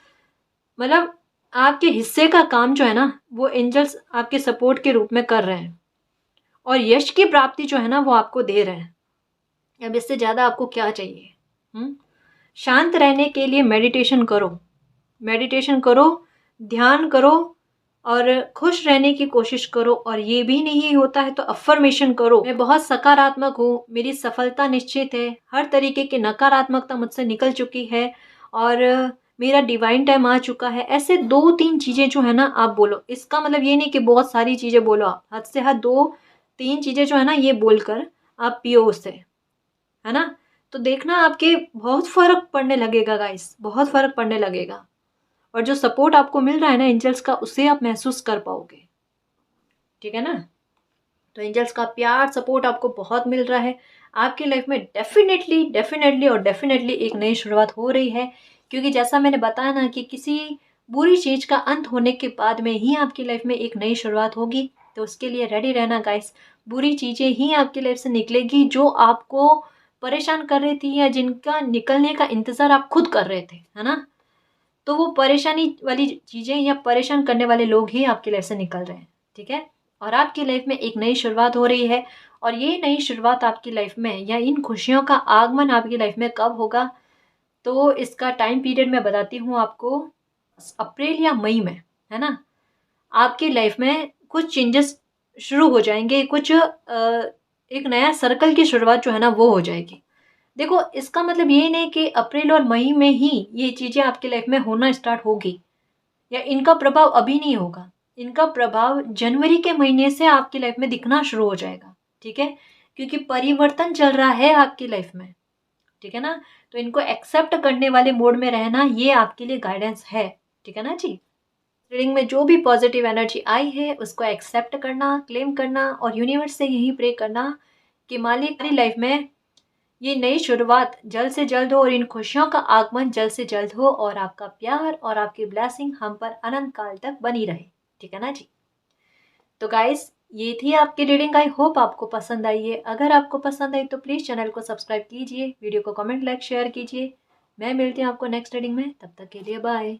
मतलब आपके हिस्से का काम जो है ना, वो एंजल्स आपके सपोर्ट के रूप में कर रहे हैं, और यश की प्राप्ति जो है ना, वो आपको दे रहे हैं। अब इससे ज़्यादा आपको क्या चाहिए? शांत रहने के लिए मेडिटेशन करो, ध्यान करो, और खुश रहने की कोशिश करो। और ये भी नहीं होता है तो अफर्मेशन करो, मैं बहुत सकारात्मक हूँ, मेरी सफलता निश्चित है, हर तरीके की नकारात्मकता मुझसे निकल चुकी है, और मेरा डिवाइन टाइम आ चुका है। ऐसे 2-3 चीज़ें जो है ना आप बोलो। इसका मतलब ये नहीं कि बहुत सारी चीज़ें बोलो, आप हद से हद 2-3 चीज़ें जो है ना ये बोलकर आप पियो उससे, है ना। तो देखना आपके बहुत फ़र्क पड़ने लगेगा गाइस, बहुत फ़र्क पड़ने लगेगा। और जो सपोर्ट आपको मिल रहा है ना एंजल्स का, उसे आप महसूस कर पाओगे, ठीक है ना। तो एंजल्स का प्यार, सपोर्ट आपको बहुत मिल रहा है। आपकी लाइफ में डेफिनेटली एक नई शुरुआत हो रही है, क्योंकि जैसा मैंने बताया ना कि किसी बुरी चीज़ का अंत होने के बाद में ही आपकी लाइफ में एक नई शुरुआत होगी। तो उसके लिए रेडी रहना गाइस। बुरी चीज़ें ही आपकी लाइफ से निकलेगी जो आपको परेशान कर रही थी, या जिनका निकलने का इंतज़ार आप खुद कर रहे थे, है ना। तो वो परेशानी वाली चीज़ें या परेशान करने वाले लोग ही आपकी लाइफ से निकल रहे हैं, ठीक है। और आपकी लाइफ में एक नई शुरुआत हो रही है। और ये नई शुरुआत आपकी लाइफ में, या इन खुशियों का आगमन आपकी लाइफ में कब होगा, तो इसका टाइम पीरियड मैं बताती हूँ आपको। अप्रैल या मई में, है ना, आपकी लाइफ में कुछ चेंजेस शुरू हो जाएंगे, कुछ एक नया सर्कल की शुरुआत जो है ना वो हो जाएगी। देखो, इसका मतलब ये नहीं कि अप्रैल और मई में ही ये चीज़ें आपकी लाइफ में होना स्टार्ट होगी, या इनका प्रभाव अभी नहीं होगा। इनका प्रभाव जनवरी के महीने से आपकी लाइफ में दिखना शुरू हो जाएगा, ठीक है, क्योंकि परिवर्तन चल रहा है आपकी लाइफ में, ठीक है ना। तो इनको एक्सेप्ट करने वाले मोड में रहना ये आपके लिए गाइडेंस है, ठीक है ना जी। रीडिंग में जो भी पॉजिटिव एनर्जी आई है उसको एक्सेप्ट करना, क्लेम करना और यूनिवर्स से यही प्रे करना कि मालिक हमारी लाइफ में ये नई शुरुआत जल्द से जल्द हो और इन खुशियों का आगमन जल्द से जल्द हो और आपका प्यार और आपकी ब्लेसिंग हम पर अनंत काल तक बनी रहे, ठीक है ना जी। तो गाइस ये थी आपकी रीडिंग, आई होप आपको पसंद आई है। अगर आपको पसंद आई तो प्लीज़ चैनल को सब्सक्राइब कीजिए, वीडियो को कमेंट लाइक शेयर कीजिए। मैं मिलती हूँ आपको नेक्स्ट रीडिंग में, तब तक के लिए बाय।